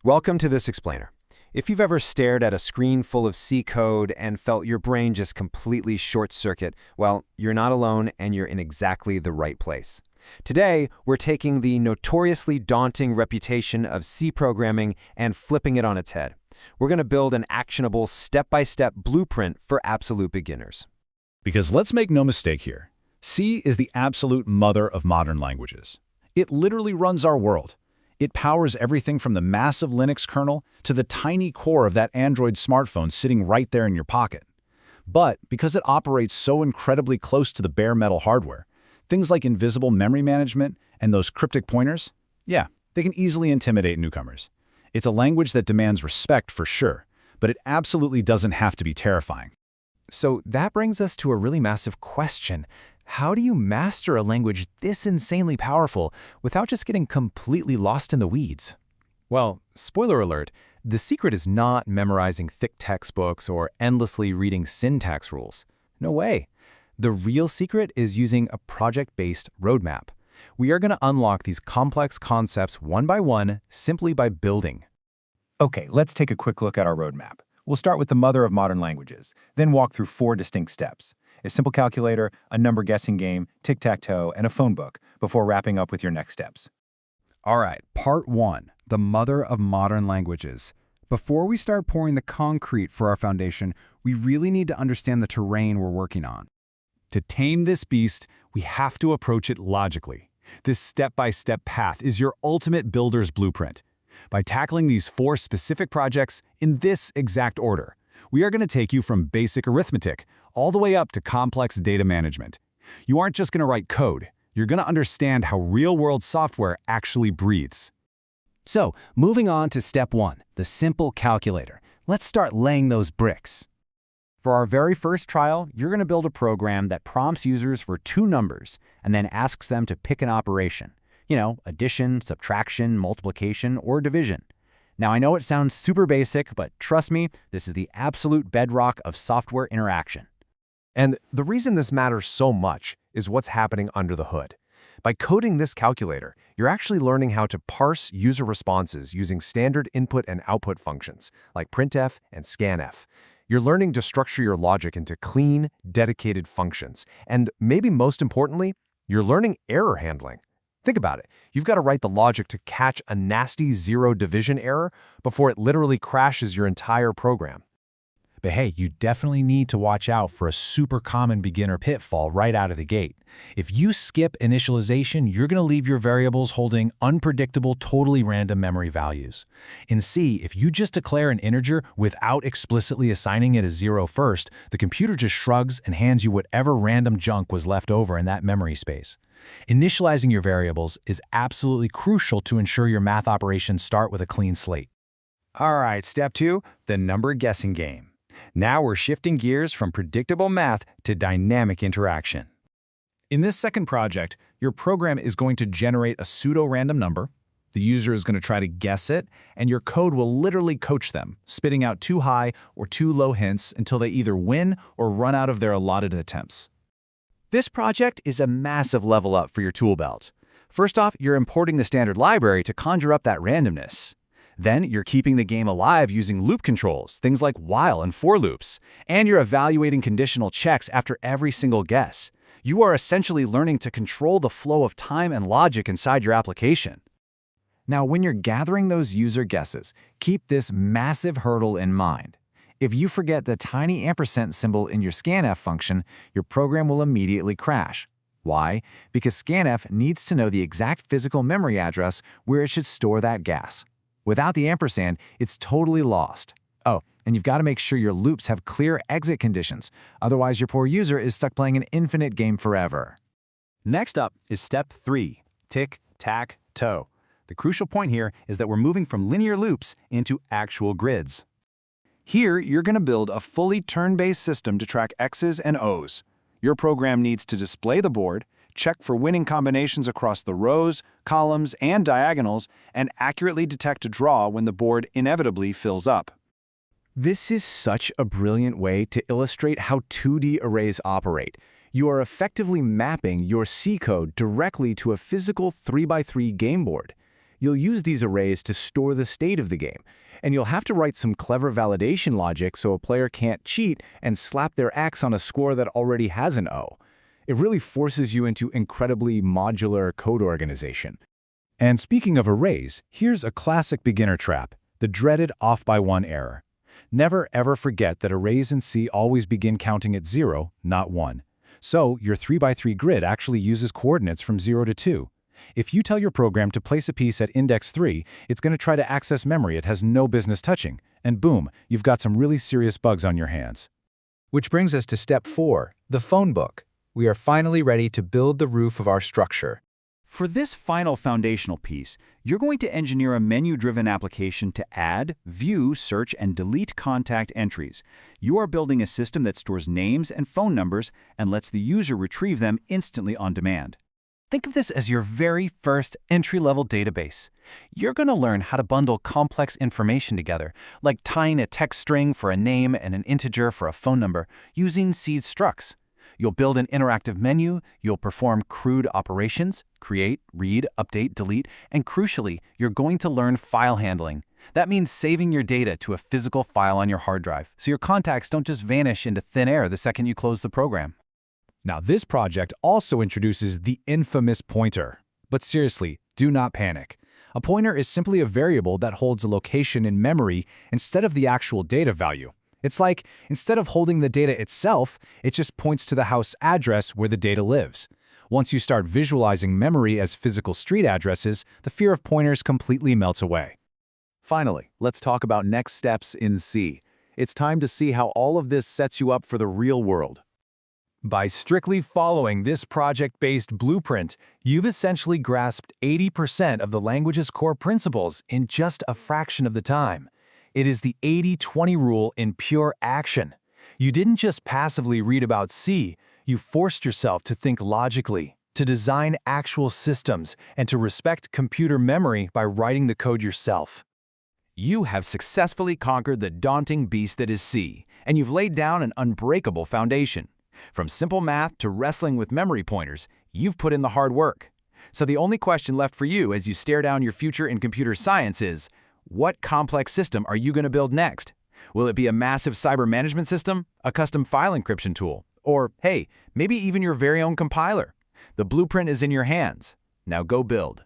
Welcome to this explainer. If you've ever stared at a screen full of C code and felt your brain just completely short-circuit, well, you're not alone and you're in exactly the right place. Today, we're taking the notoriously daunting reputation of C programming and flipping it on its head. We're going to build an actionable step-by-step blueprint for absolute beginners. Because let's make no mistake here, C is the absolute mother of modern languages. It literally runs our world. It powers everything from the massive Linux kernel to the tiny core of that Android smartphone sitting right there in your pocket. But because it operates so incredibly close to the bare metal hardware, things like invisible memory management and those cryptic pointers, yeah, they can easily intimidate newcomers. It's a language that demands respect for sure, but it absolutely doesn't have to be terrifying. So that brings us to a really massive question. How do you master a language this insanely powerful without just getting completely lost in the weeds? Well, spoiler alert, the secret is not memorizing thick textbooks or endlessly reading syntax rules. No way. The real secret is using a project-based roadmap. We are going to unlock these complex concepts one by one simply by building. Okay, let's take a quick look at our roadmap. We'll start with the mother of modern languages, then walk through 4 distinct steps: a simple calculator, a number guessing game, tic-tac-toe, and a phone book, before wrapping up with your next steps. All right, part 1, the mother of modern languages. Before we start pouring the concrete for our foundation, we really need to understand the terrain we're working on. To tame this beast, we have to approach it logically. This step-by-step path is your ultimate builder's blueprint. By tackling these 4 specific projects in this exact order, we are going to take you from basic arithmetic all the way up to complex data management. You aren't just going to write code, you're going to understand how real-world software actually breathes. So, moving on to step 1, the simple calculator. Let's start laying those bricks. For our very first trial, you're going to build a program that prompts users for 2 numbers and then asks them to pick an operation. You know, addition, subtraction, multiplication, or division. Now, I know it sounds super basic, but trust me, this is the absolute bedrock of software interaction. And the reason this matters so much is what's happening under the hood. By coding this calculator, you're actually learning how to parse user responses using standard input and output functions like printf and scanf. You're learning to structure your logic into clean, dedicated functions. And maybe most importantly, you're learning error handling. Think about it. You've got to write the logic to catch a nasty zero division error before it literally crashes your entire program. But hey, you definitely need to watch out for a super common beginner pitfall right out of the gate. If you skip initialization, you're going to leave your variables holding unpredictable, totally random memory values. In C, if you just declare an integer without explicitly assigning it a 0 first, the computer just shrugs and hands you whatever random junk was left over in that memory space. Initializing your variables is absolutely crucial to ensure your math operations start with a clean slate. All right, step 2, the number guessing game. Now we're shifting gears from predictable math to dynamic interaction. In this second project, your program is going to generate a pseudo-random number. The user is going to try to guess it, and your code will literally coach them, spitting out too high or too low hints until they either win or run out of their allotted attempts. This project is a massive level up for your tool belt. First off, you're importing the standard library to conjure up that randomness. Then you're keeping the game alive using loop controls, things like while and for loops. And you're evaluating conditional checks after every single guess. You are essentially learning to control the flow of time and logic inside your application. Now, when you're gathering those user guesses, keep this massive hurdle in mind. If you forget the tiny ampersand symbol in your scanf function, your program will immediately crash. Why? Because scanf needs to know the exact physical memory address where it should store that gas. Without the ampersand, it's totally lost. Oh, and you've got to make sure your loops have clear exit conditions. Otherwise, your poor user is stuck playing an infinite game forever. Next up is step 3, tic-tac-toe. The crucial point here is that we're moving from linear loops into actual grids. Here, you're going to build a fully turn-based system to track X's and O's. Your program needs to display the board, check for winning combinations across the rows, columns, and diagonals, and accurately detect a draw when the board inevitably fills up. This is such a brilliant way to illustrate how 2D arrays operate. You are effectively mapping your C code directly to a physical 3x3 game board. You'll use these arrays to store the state of the game, and you'll have to write some clever validation logic so a player can't cheat and slap their X on a score that already has an O. It really forces you into incredibly modular code organization. And speaking of arrays, here's a classic beginner trap, the dreaded off-by-1 error. Never ever forget that arrays in C always begin counting at 0, not 1. So your 3x3 grid actually uses coordinates from 0 to 2. If you tell your program to place a piece at index 3, it's going to try to access memory it has no business touching, and boom, you've got some really serious bugs on your hands. Which brings us to step 4, the phone book. We are finally ready to build the roof of our structure. For this final foundational piece, you're going to engineer a menu-driven application to add, view, search, and delete contact entries. You are building a system that stores names and phone numbers and lets the user retrieve them instantly on demand. Think of this as your very first entry-level database. You're going to learn how to bundle complex information together, like tying a text string for a name and an integer for a phone number, using seed structs. You'll build an interactive menu, you'll perform crude operations, create, read, update, delete, and crucially, you're going to learn file handling. That means saving your data to a physical file on your hard drive, so your contacts don't just vanish into thin air the second you close the program. Now, this project also introduces the infamous pointer. But seriously, do not panic. A pointer is simply a variable that holds a location in memory instead of the actual data value. It's like, instead of holding the data itself, it just points to the house address where the data lives. Once you start visualizing memory as physical street addresses, the fear of pointers completely melts away. Finally, let's talk about next steps in C. It's time to see how all of this sets you up for the real world. By strictly following this project-based blueprint, you've essentially grasped 80% of the language's core principles in just a fraction of the time. It is the 80-20 rule in pure action. You didn't just passively read about C, you forced yourself to think logically, to design actual systems, and to respect computer memory by writing the code yourself. You have successfully conquered the daunting beast that is C, and you've laid down an unbreakable foundation. From simple math to wrestling with memory pointers, you've put in the hard work. So the only question left for you as you stare down your future in computer science is, what complex system are you going to build next? Will it be a massive cyber management system, a custom file encryption tool, or, hey, maybe even your very own compiler? The blueprint is in your hands. Now go build.